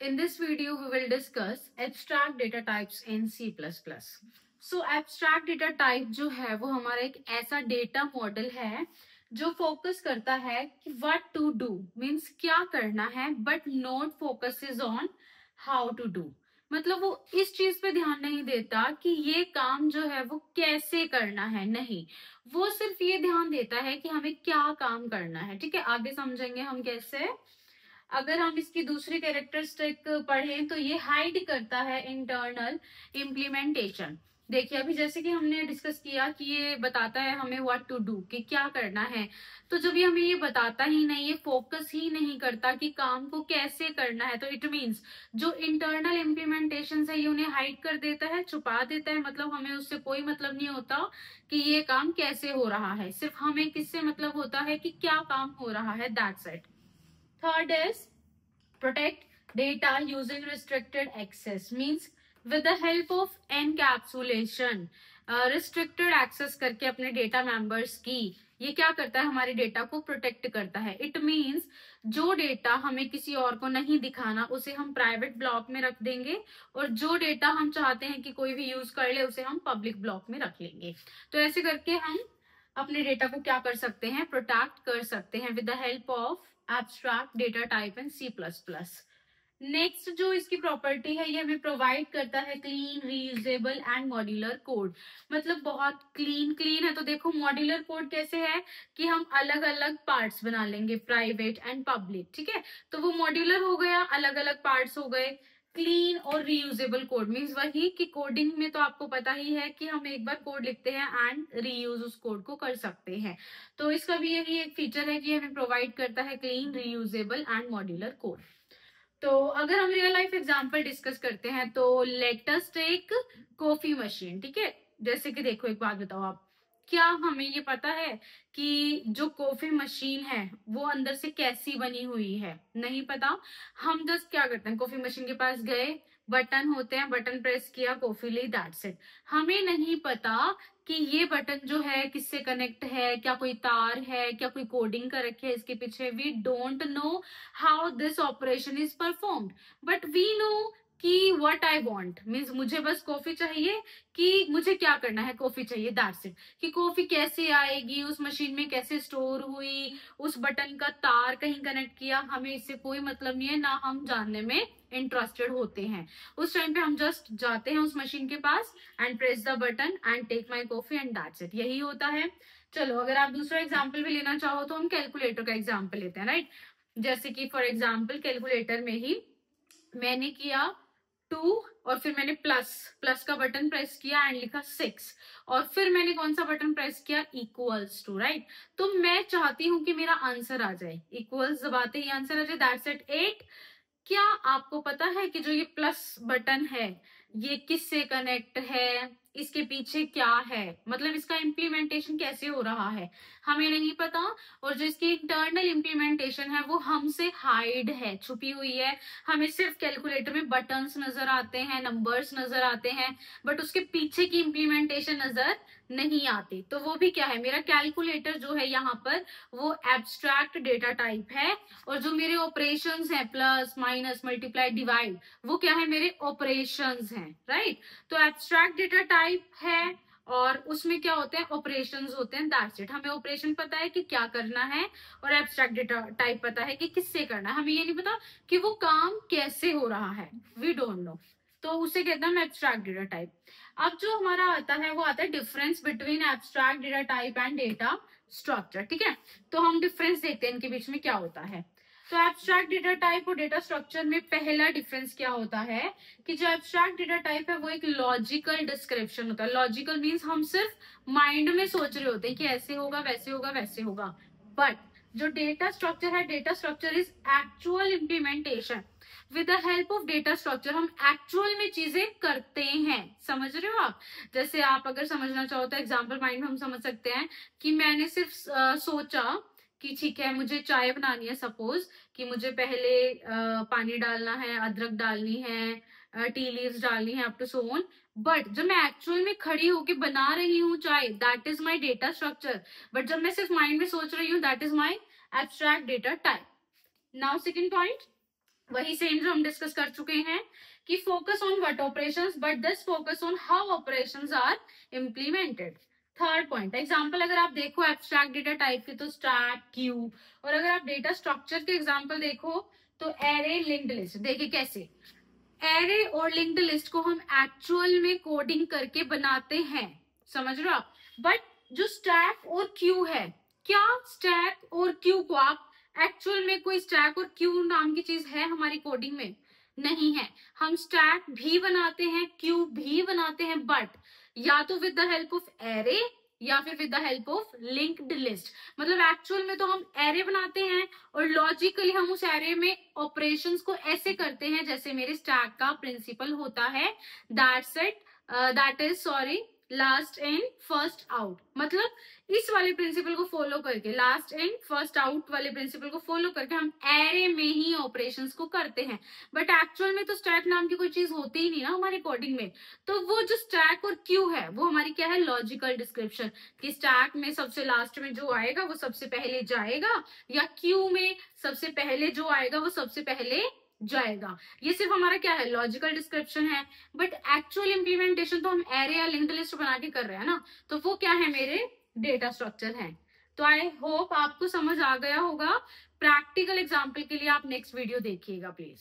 In this video, we will discuss abstract data types in C++. So abstract data type जो है वो हमारा एक ऐसा डेटा मॉडल है जो फोकस करता है कि what to do means क्या करना है, but not focuses on how to do. मतलब वो इस चीज पे ध्यान नहीं देता कि ये काम जो है वो कैसे करना है, नहीं, वो सिर्फ ये ध्यान देता है कि हमें क्या काम करना है। ठीक है, आगे समझेंगे हम कैसे। अगर हम इसकी दूसरी कैरेक्टरिस्टिक पढ़ें तो ये हाइड करता है इंटरनल इम्प्लीमेंटेशन। देखिए अभी जैसे कि हमने डिस्कस किया कि ये बताता है हमें व्हाट टू डू, कि क्या करना है। तो जब ये हमें ये बताता ही नहीं, ये फोकस ही नहीं करता कि काम को कैसे करना है, तो इट मीन्स जो इंटरनल इम्प्लीमेंटेशन है ये उन्हें हाइड कर देता है, छुपा देता है। मतलब हमें उससे कोई मतलब नहीं होता कि ये काम कैसे हो रहा है, सिर्फ हमें किससे मतलब होता है कि क्या काम हो रहा है, that's it. Third is protect data using restricted access, means with the help of encapsulation, restricted access करके अपने डेटा मेंबर्स की ये क्या करता है, हमारे डेटा को प्रोटेक्ट करता है। इट मीन्स जो डेटा हमें किसी और को नहीं दिखाना उसे हम प्राइवेट ब्लॉक में रख देंगे, और जो डेटा हम चाहते हैं कि कोई भी यूज कर ले उसे हम पब्लिक ब्लॉक में रख लेंगे। तो ऐसे करके हम अपने डेटा को क्या कर सकते हैं, प्रोटेक्ट कर सकते हैं with the help of abstract data type in C++। Next जो इसकी प्रॉपर्टी है ये हमें प्रोवाइड करता है clean, reusable and modular code. मतलब बहुत क्लीन है। तो देखो मॉड्यूलर कोड कैसे है कि हम अलग अलग पार्ट्स बना लेंगे, प्राइवेट एंड पब्लिक। ठीक है, तो वो मॉड्यूलर हो गया, अलग अलग पार्ट्स हो गए। क्लीन और रीयूजेबल कोड मीन्स वही कि कोडिंग में तो आपको पता ही है कि हम एक बार कोड लिखते हैं एंड रीयूज उस कोड को कर सकते हैं। तो इसका भी यही एक फीचर है कि हमें प्रोवाइड करता है clean, reusable and modular code. तो अगर हम रियल लाइफ एग्जांपल डिस्कस करते हैं तो let us take coffee machine. ठीक है, जैसे कि देखो एक बात बताओ आप, क्या हमें ये पता है कि जो कॉफी मशीन है वो अंदर से कैसी बनी हुई है? नहीं पता। हम जस्ट क्या करते हैं, कॉफी मशीन के पास गए, बटन होते हैं, बटन प्रेस किया, कॉफी ली, दैट्स इट। हमें नहीं पता कि ये बटन जो है किससे कनेक्ट है, क्या कोई तार है, क्या कोई कोडिंग कर रखी है इसके पीछे। We don't know how this operation is performed, but we know कि व्हाट आई वांट मीन्स मुझे बस कॉफी चाहिए, कि मुझे क्या करना है, कॉफी चाहिए, दैट्स इट। कि कॉफी कैसे आएगी, उस मशीन में कैसे स्टोर हुई, उस बटन का तार कहीं कनेक्ट किया, हमें इससे कोई मतलब नहीं है, ना हम जानने में इंटरेस्टेड होते हैं। उस टाइम पे हम जस्ट जाते हैं उस मशीन के पास and press the button and take my coffee and that's it, यही होता है। चलो अगर आप दूसरा एग्जाम्पल भी लेना चाहो तो हम कैलकुलेटर का एग्जाम्पल लेते हैं, राइट। जैसे कि फॉर एग्जाम्पल कैलकुलेटर में ही मैंने किया 2 और फिर मैंने प्लस का बटन प्रेस किया एंड लिखा 6, और फिर मैंने कौन सा बटन प्रेस किया, इक्वल्स टू, राइट। तो मैं चाहती हूं कि मेरा आंसर आ जाए, इक्वल्स दबाते ही आंसर आ जाए, दैट्स इट 8। क्या आपको पता है कि जो ये प्लस बटन है ये किससे कनेक्ट है, इसके पीछे क्या है, मतलब इसका इम्प्लीमेंटेशन कैसे हो रहा है, हमें नहीं पता। और जो इसकी इंटरनल इम्प्लीमेंटेशन है वो हमसे हाइड है, छुपी हुई है। हमें सिर्फ कैलकुलेटर में बटन्स नजर आते हैं, नंबर्स नजर आते हैं, बट उसके पीछे की इम्प्लीमेंटेशन नजर नहीं आती। तो वो भी क्या है, मेरा कैलकुलेटर जो है यहाँ पर वो एब्स्ट्रैक्ट डेटा टाइप है, और जो मेरे ऑपरेशंस हैं प्लस, माइनस, मल्टीप्लाई, डिवाइड, वो क्या है, मेरे ऑपरेशंस हैं, राइट। तो एब्स्ट्रैक्ट डेटा टाइप है और उसमें क्या होते हैं, ऑपरेशंस होते हैं, दैट्स इट। हमें ऑपरेशन पता है कि क्या करना है, और एब्स्ट्रैक्ट डेटा टाइप पता है कि किससे करना है। हमें ये नहीं पता कि वो काम कैसे हो रहा है, वी डोंट नो। तो उसे कहते हैं एब्स्ट्रैक्ट डेटा टाइप। अब जो हमारा आता है वो आता है difference between abstract data type and data structure. ठीक है, तो हम डिफरेंस देखते हैं इनके बीच में क्या होता है। तो एब्स्ट्रैक्ट डेटा टाइप और डेटा स्ट्रक्चर में पहला डिफरेंस क्या होता है कि जो एब्स्ट्रैक्ट डेटा टाइप है वो एक लॉजिकल डिस्क्रिप्शन होता है। लॉजिकल मीन्स हम सिर्फ माइंड में सोच रहे होते हैं कि ऐसे होगा, वैसे होगा, वैसे होगा। बट जो डेटा स्ट्रक्चर है, data structure is actual implementation. With the help of data structure हम एक्चुअल में चीजें करते हैं, समझ रहे हो आप। जैसे आप अगर समझना चाहो तो एग्जाम्पल माइंड में हम समझ सकते हैं कि मैंने सिर्फ सोचा कि ठीक है मुझे चाय बनानी है, सपोज कि मुझे पहले पानी डालना है, अदरक डालनी है, टी लीव्स डालनी है, up to so on. But जब मैं एक्चुअल में खड़ी होके बना रही हूँ चाय, that is my data structure. But जब मैं सिर्फ माइंड में सोच रही हूँ, that is my abstract data type. Now second point, वही सेम जो हम डिस्कस कर चुके हैं कि focus on what operations but this focus on how operations are implemented. Third point example अगर आप देखो एब्स्ट्रैक्ट डेटा टाइप के तो स्टैक क्यू, और अगर आप डेटा स्ट्रक्चर के एग्जांपल देखो तो एरे लिंक्ड लिस्ट। देखिए कैसे एरे और लिंक्ड लिस्ट को हम एक्चुअल में कोडिंग करके बनाते हैं, समझ रहे हो आप। बट जो स्टैक और क्यू है, क्या स्टैक और क्यू को आप एक्चुअल में कोई स्टैक और क्यू नाम की चीज है हमारी कोडिंग में? नहीं है। हम स्टैक भी बनाते हैं, क्यू भी बनाते हैं, बट या तो with the help of array या फिर with the help of linked list. मतलब एक्चुअल में तो हम एरे बनाते हैं और लॉजिकली हम उस एरे में ऑपरेशंस को ऐसे करते हैं जैसे मेरे स्टैक का प्रिंसिपल होता है, that's it, that is sorry last in first out. मतलब इस वाले प्रिंसिपल को फॉलो करके, लास्ट इन फर्स्ट आउट वाले प्रिंसिपल को फॉलो करके हम एरे में ही ऑपरेशंस को करते हैं। बट एक्चुअल में तो स्टैक नाम की कोई चीज होती ही नहीं ना हमारी कोडिंग में। तो वो जो स्टैक और क्यू है वो हमारी क्या है, लॉजिकल डिस्क्रिप्शन, कि स्टैक में सबसे लास्ट में जो आएगा वो सबसे पहले जाएगा, या क्यू में सबसे पहले जो आएगा वो सबसे पहले जाएगा। ये सिर्फ हमारा क्या है, लॉजिकल डिस्क्रिप्शन है। बट एक्चुअल इंप्लीमेंटेशन तो हम एरे या लिंक्ड लिस्ट बना के कर रहे हैं ना, तो वो क्या है, मेरे डेटा स्ट्रक्चर है। तो आई होप आपको समझ आ गया होगा। प्रैक्टिकल एग्जाम्पल के लिए आप नेक्स्ट वीडियो देखिएगा प्लीज।